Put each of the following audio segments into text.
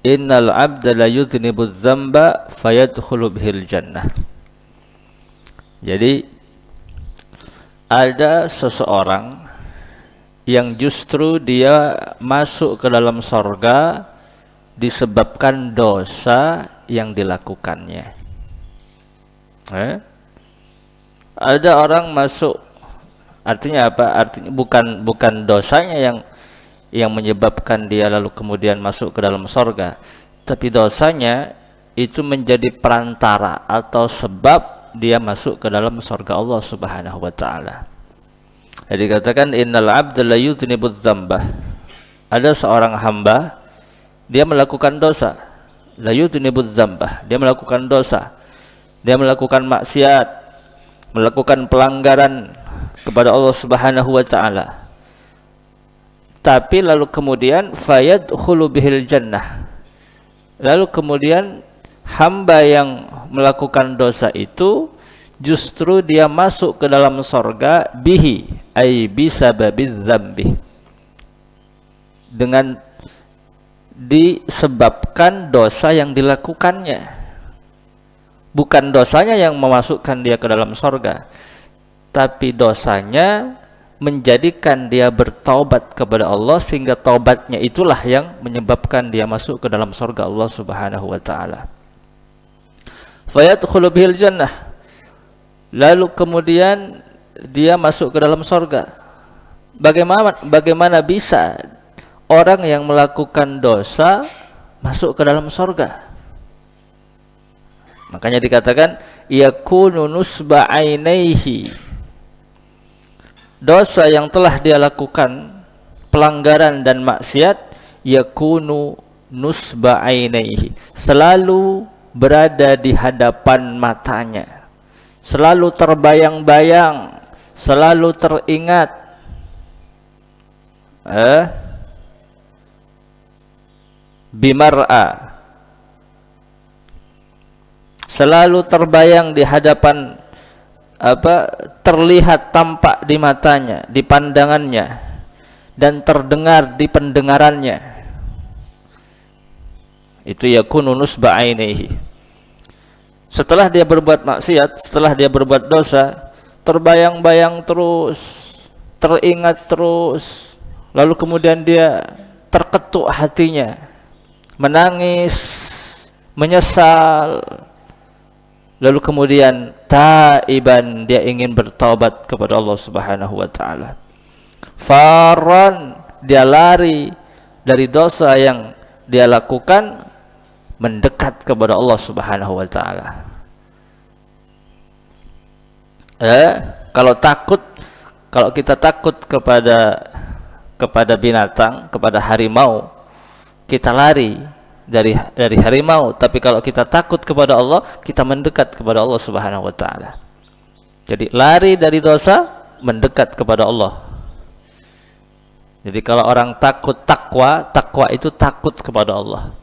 innal 'abda la yudhnibu dzamba fayadkhulu bihil jannah. Jadi ada seseorang yang justru dia masuk ke dalam sorga disebabkan dosa yang dilakukannya. Ada orang masuk, artinya apa? Artinya bukan dosanya yang menyebabkan dia lalu kemudian masuk ke dalam sorga, tapi dosanya itu menjadi perantara atau sebab dia masuk ke dalam sorga Allah Subhanahu wa ta'ala. Jadi katakan innal 'abda la yudhnibu dzamba. Ada seorang hamba dia melakukan dosa. La yudhnibu dzamba, dia melakukan dosa. Dia melakukan maksiat, melakukan pelanggaran kepada Allah Subhanahu wa ta'ala. Tapi lalu kemudian fayadkhulu bihil jannah. Lalu kemudian hamba yang melakukan dosa itu justru dia masuk ke dalam sorga bihi ay bisababiz dzambi, dengan disebabkan dosa yang dilakukannya. Bukan dosanya yang memasukkan dia ke dalam sorga, tapi dosanya menjadikan dia bertaubat kepada Allah, sehingga taubatnya itulah yang menyebabkan dia masuk ke dalam sorga Allah Subhanahu wa ta'ala. Fayadkhulu bihil jannah, lalu kemudian dia masuk ke dalam sorga. Bagaimana bisa orang yang melakukan dosa masuk ke dalam sorga? Makanya dikatakan yakunu nusba ainaihi, dosa yang telah dia lakukan, pelanggaran dan maksiat, yakunu nusba ainaihi, selalu berada di hadapan matanya, selalu terbayang-bayang, selalu teringat. Bimar'a, selalu terbayang di hadapan, terlihat, tampak di matanya, di pandangannya, dan terdengar di pendengarannya. Itu yakunu nusba ainihi. Setelah dia berbuat maksiat, setelah dia berbuat dosa, terbayang-bayang terus, teringat terus, lalu kemudian dia terketuk hatinya, menangis, menyesal. Lalu kemudian taiban, dia ingin bertaubat kepada Allah Subhanahu wa ta'ala. Faran, dia lari dari dosa yang dia lakukan, mendekat kepada Allah Subhanahu wa ta'ala. Kalau kita takut kepada binatang, kepada harimau, kita lari dari harimau. Tapi kalau kita takut kepada Allah, kita mendekat kepada Allah Subhanahu wa ta'ala. Jadi lari dari dosa, mendekat kepada Allah. Jadi kalau orang takwa itu takut kepada Allah.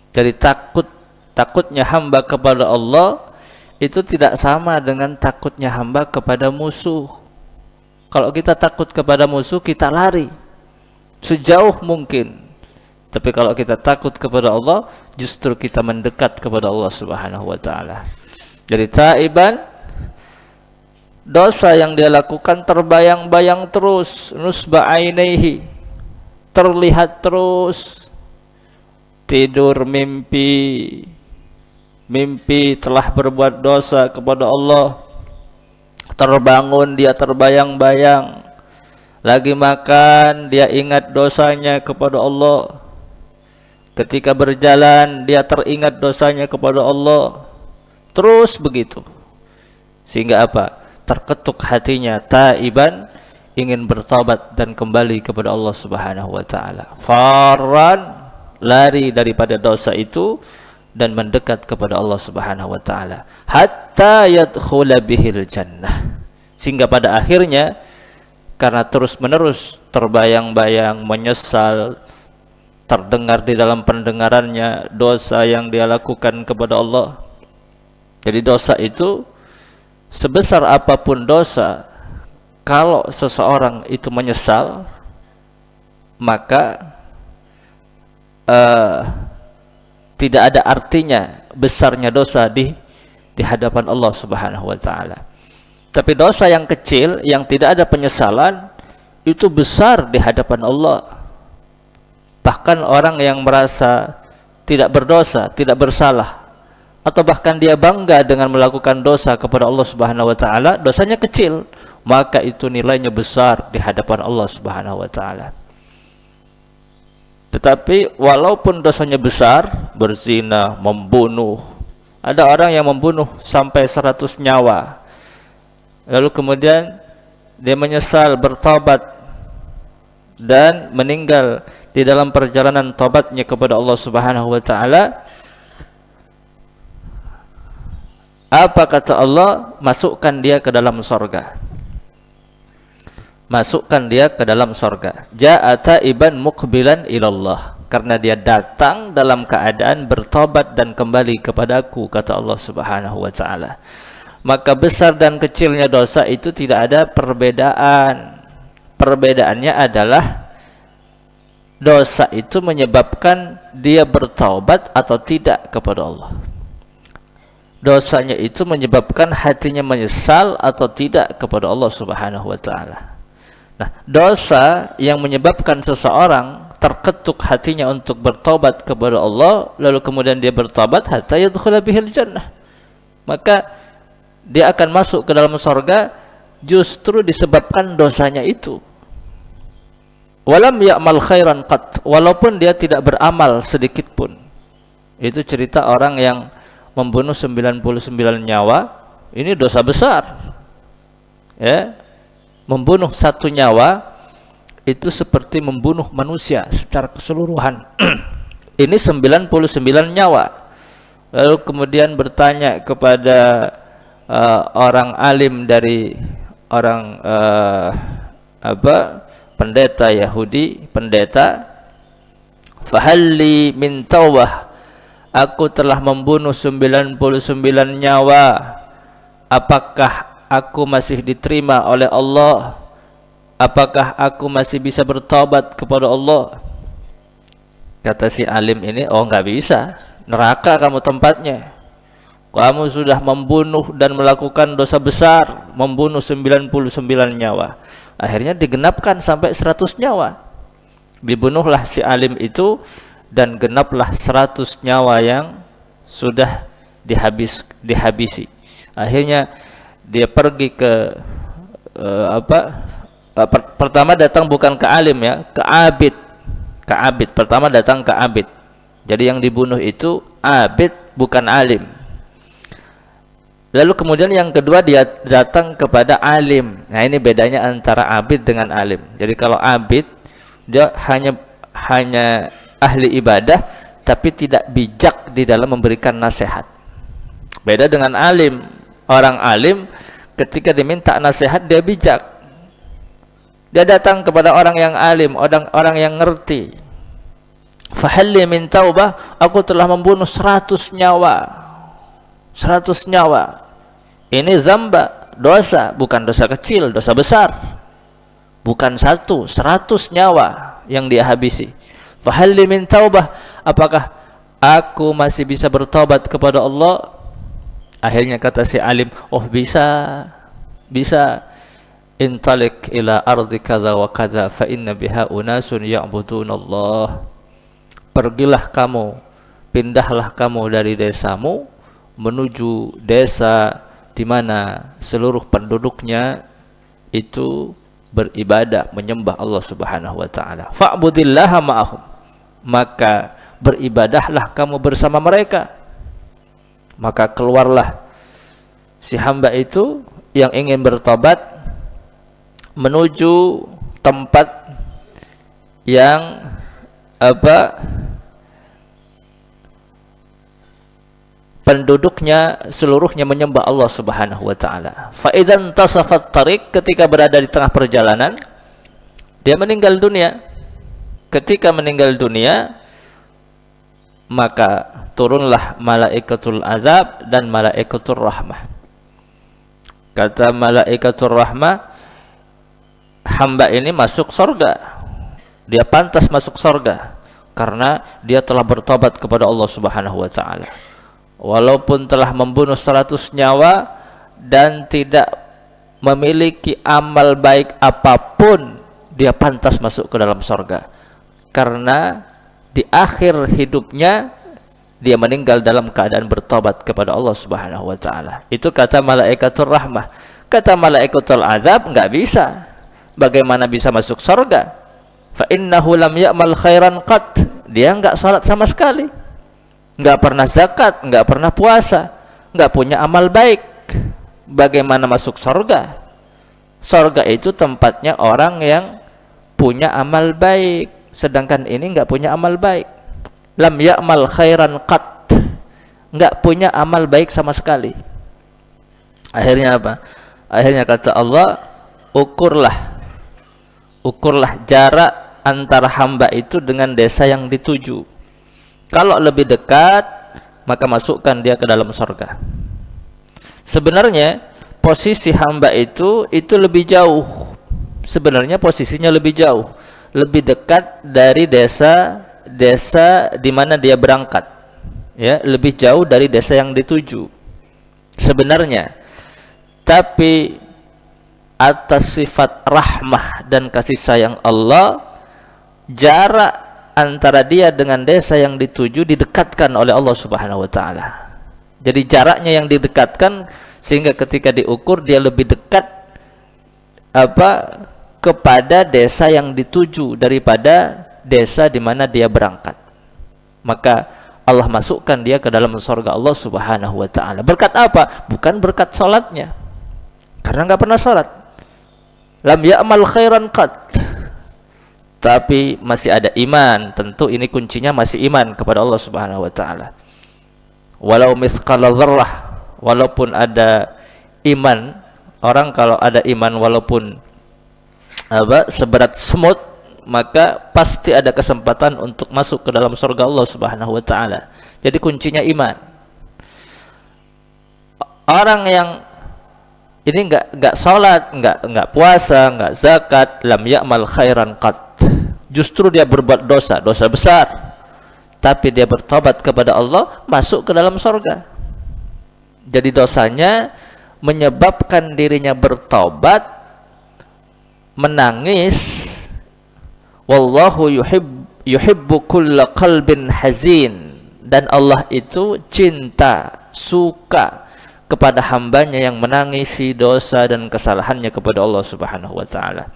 Jadi takutnya hamba kepada Allah itu tidak sama dengan takutnya hamba kepada musuh. Kalau kita takut kepada musuh, kita lari sejauh mungkin. Tapi kalau kita takut kepada Allah, justru kita mendekat kepada Allah Subhanahu wa ta'ala. Jadi taiban, dosa yang dia lakukan terbayang-bayang terus, nusba ainaihi, terlihat terus. Tidur mimpi telah berbuat dosa kepada Allah, terbangun dia terbayang-bayang, lagi makan dia ingat dosanya kepada Allah, ketika berjalan dia teringat dosanya kepada Allah, terus begitu, sehingga apa? Terketuk hatinya, taiban, ingin bertobat dan kembali kepada Allah Subhanahu wa ta'ala. Farran, lari daripada dosa itu dan mendekat kepada Allah Subhanahu wa ta'ala, hatta yadkhula bihil jannah, sehingga pada akhirnya karena terus-menerus terbayang-bayang, menyesal, terdengar di dalam pendengarannya dosa yang dia lakukan kepada Allah. Jadi dosa itu, sebesar apapun dosa, kalau seseorang itu menyesal, maka tidak ada artinya besarnya dosa di hadapan Allah Subhanahu wa taala. Tapi dosa yang kecil yang tidak ada penyesalan itu besar di hadapan Allah. Bahkan orang yang merasa tidak berdosa, tidak bersalah, atau bahkan dia bangga dengan melakukan dosa kepada Allah Subhanahu wa taala, dosanya kecil, maka itu nilainya besar di hadapan Allah Subhanahu wa taala. Tetapi walaupun dosanya besar, berzina, membunuh, ada orang yang membunuh sampai 100 nyawa, lalu kemudian dia menyesal, bertobat, dan meninggal di dalam perjalanan tobatnya kepada Allah Subhanahu wa taala. Apa kata Allah? Masukkan dia ke dalam sorga. Masukkan dia ke dalam sorga. Ja'ata iban muqbilan ilallah, karena dia datang dalam keadaan bertobat dan kembali kepadaku, kata Allah Subhanahu wa taala. Maka besar dan kecilnya dosa itu tidak ada perbedaan. Perbedaannya adalah dosa itu menyebabkan dia bertaubat atau tidak kepada Allah. Dosanya itu menyebabkan hatinya menyesal atau tidak kepada Allah Subhanahu wa taala. Nah, dosa yang menyebabkan seseorang terketuk hatinya untuk bertobat kepada Allah, lalu kemudian dia bertobat hatta yadkhula bihil jannah, maka dia akan masuk ke dalam surga justru disebabkan dosanya itu. Walam ya'mal khairan qat, walaupun dia tidak beramal sedikit pun. Itu cerita orang yang membunuh 99 nyawa, ini dosa besar. Ya. Membunuh satu nyawa itu seperti membunuh manusia secara keseluruhan. Ini 99 nyawa. Lalu kemudian bertanya kepada orang alim dari orang pendeta Yahudi, fahalli min taubah, aku telah membunuh 99 nyawa, apakah aku masih diterima oleh Allah? Apakah aku masih bisa bertobat kepada Allah? Kata si alim ini, oh nggak bisa, neraka kamu tempatnya. Kamu sudah membunuh dan melakukan dosa besar, membunuh 99 nyawa. Akhirnya digenapkan sampai 100 nyawa. Dibunuhlah si alim itu dan genaplah 100 nyawa yang sudah dihabisi. Akhirnya dia pergi ke pertama datang bukan ke alim ya, ke abid. Pertama datang ke abid. Jadi yang dibunuh itu abid, bukan alim. Lalu kemudian yang kedua dia datang kepada alim. Nah, ini bedanya antara abid dengan alim. Jadi kalau abid dia hanya ahli ibadah tapi tidak bijak di dalam memberikan nasihat. Beda dengan alim. Orang alim ketika diminta nasihat dia bijak. Dia datang kepada orang yang alim, orang yang ngerti. Fahalli min taubah, aku telah membunuh 100 nyawa. 100 nyawa. Ini zamba, dosa, bukan dosa kecil, dosa besar. Bukan 100 nyawa yang dia habisi. Fahalli min taubah, apakah aku masih bisa bertobat kepada Allah? Akhirnya kata si alim, oh bisa. Intalik ila ardi kadza wa kadza fa inna biha unasun ya'budun Allah. Pergilah kamu, pindahlah kamu dari desamu menuju desa di mana seluruh penduduknya itu beribadah menyembah Allah Subhanahu wa taala. Fa'budillaha ma'ahum. Maka beribadahlah kamu bersama mereka. Maka keluarlah si hamba itu yang ingin bertobat menuju tempat yang penduduknya seluruhnya menyembah Allah Subhanahu wa taala. Fa idzan tasafat tariq, ketika berada di tengah perjalanan dia meninggal dunia. Ketika meninggal dunia maka turunlah malaikatul azab dan malaikatul rahmah. Kata malaikatul rahmah, hamba ini masuk surga, dia pantas masuk surga karena dia telah bertobat kepada Allah Subhanahu wa taala. Walaupun telah membunuh 100 nyawa dan tidak memiliki amal baik apapun, dia pantas masuk ke dalam surga. Karena di akhir hidupnya dia meninggal dalam keadaan bertobat kepada Allah Subhanahu wa taala. Itu kata malaikatul rahmah. Kata malaikatul azab enggak bisa. Bagaimana bisa masuk surga? Fa innahu lam ya'mal khairan qat. Dia enggak salat sama sekali. Enggak pernah zakat, enggak pernah puasa, enggak punya amal baik. Bagaimana masuk surga? Surga itu tempatnya orang yang punya amal baik, sedangkan ini enggak punya amal baik. Lam ya'mal khairan qat, enggak punya amal baik sama sekali. Akhirnya apa? Akhirnya kata Allah, ukurlah jarak antara hamba itu dengan desa yang dituju. Kalau lebih dekat, maka masukkan dia ke dalam surga. Sebenarnya posisi hamba itu lebih jauh. Sebenarnya posisinya lebih jauh, lebih dekat dari desa di mana dia berangkat, ya, lebih jauh dari desa yang dituju sebenarnya. Tapi atas sifat rahmah dan kasih sayang Allah, jarak antara dia dengan desa yang dituju didekatkan oleh Allah Subhanahu wa taala. Jadi jaraknya yang didekatkan sehingga ketika diukur dia lebih dekat kepada desa yang dituju daripada desa di mana dia berangkat. Maka Allah masukkan dia ke dalam surga Allah Subhanahu wa taala. Berkat apa? Bukan berkat salatnya. Karena enggak pernah salat. Lam ya'mal khairan qat. Tapi masih ada iman. Tentu ini kuncinya masih iman kepada Allah Subhanahu wa taala. Walau mithqala dzarrah, walaupun ada iman, orang kalau ada iman walaupun seberat semut, maka pasti ada kesempatan untuk masuk ke dalam surga Allah Subhanahu wa taala. Jadi kuncinya iman. Orang yang ini enggak salat, enggak puasa, enggak zakat, lam ya'mal khairan qat. Justru dia berbuat dosa besar, tapi dia bertobat kepada Allah, masuk ke dalam surga. Jadi dosanya menyebabkan dirinya bertobat, menangis. Wallahu yuhibbu kulla qalbin hazin. Dan Allah itu cinta, suka kepada hambanya yang menangisi dosa dan kesalahannya kepada Allah Subhanahu wa taala.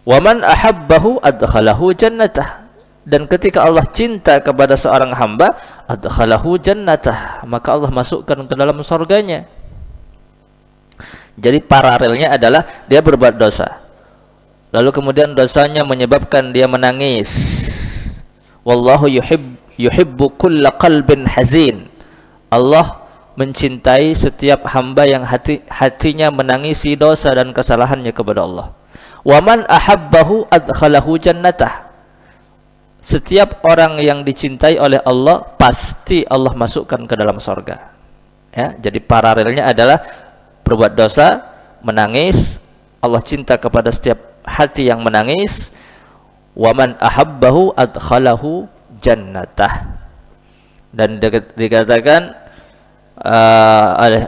Wa man ahabbahu adkhalahu jannatah. Dan ketika Allah cinta kepada seorang hamba, adkhalahu jannatah, maka Allah masukkan ke dalam surganya. Jadi paralelnya adalah dia berbuat dosa, lalu kemudian dosanya menyebabkan dia menangis. Wallahu yuhibbu kulla qalbin hazin. Allah mencintai setiap hamba yang hatinya menangisi dosa dan kesalahannya kepada Allah. Wa man ahabbahu adkhalahu jannatah. Setiap orang yang dicintai oleh Allah pasti Allah masukkan ke dalam surga. Ya, jadi paralelnya adalah berbuat dosa, menangis, Allah cinta kepada setiap hati yang menangis. Wa man ahabbahu adkhalahu jannatah. Dan dikatakan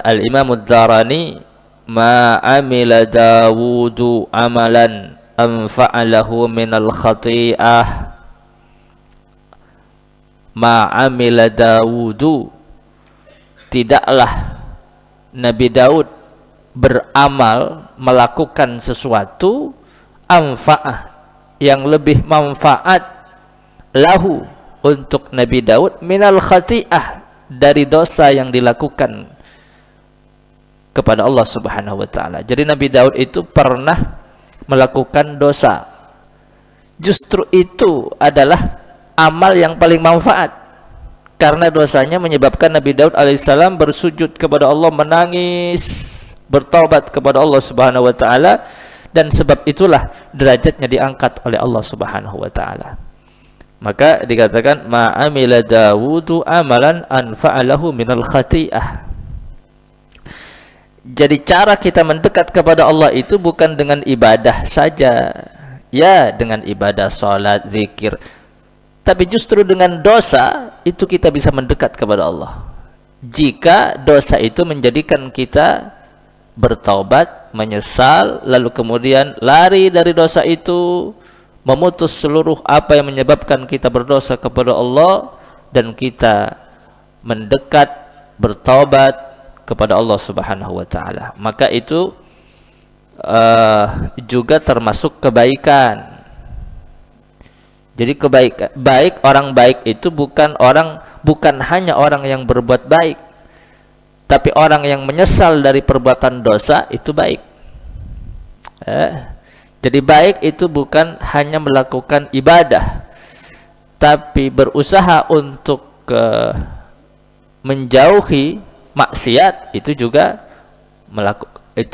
Al-Imam Ad-Darani, ma amila Dawudu amalan anfa'alahu minal khati'ah. Ma amila Dawudu, tidaklah Nabi Daud beramal, melakukan sesuatu, anfa'ah, yang lebih manfaat, lahu, untuk Nabi Daud, minal khati'ah, dari dosa yang dilakukan kepada Allah Subhanahu wa taala. Jadi Nabi Daud itu pernah melakukan dosa. Justru itu adalah amal yang paling manfaat, karena dosanya menyebabkan Nabi Daud alaihissalam bersujud kepada Allah, menangis, bertobat kepada Allah Subhanahu wa taala, dan sebab itulah derajatnya diangkat oleh Allah Subhanahu wa taala. Maka dikatakan ma amila Dawudu amalan anfa'alahu minal khati'ah. Jadi cara kita mendekat kepada Allah itu bukan dengan ibadah saja, ya, dengan ibadah, salat, zikir, Tapi justru dengan dosa itu kita bisa mendekat kepada Allah. Jika dosa itu menjadikan kita bertaubat, menyesal, lalu kemudian lari dari dosa itu, memutus seluruh apa yang menyebabkan kita berdosa kepada Allah, dan kita mendekat, bertaubat kepada Allah Subhanahu wa taala. Maka itu juga termasuk kebaikan. Jadi orang baik itu bukan hanya orang yang berbuat baik, tapi orang yang menyesal dari perbuatan dosa itu baik. Jadi baik itu bukan hanya melakukan ibadah, tapi berusaha untuk menjauhi maksiat, itu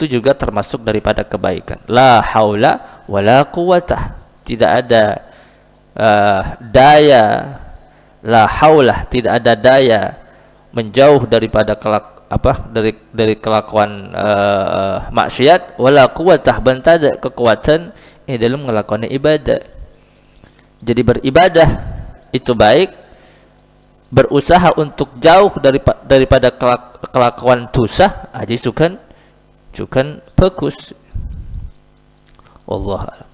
juga termasuk daripada kebaikan. La haula wala quwata, tidak ada daya, la haulah, tidak ada daya menjauh daripada dari kelakuan maksiat, wala quwatah, dan tak ada kekuatan ini dalam melakukan ibadah. Jadi beribadah itu baik, berusaha untuk jauh daripada kelakuan dosa aja juga bagus. Wallahu a'lam.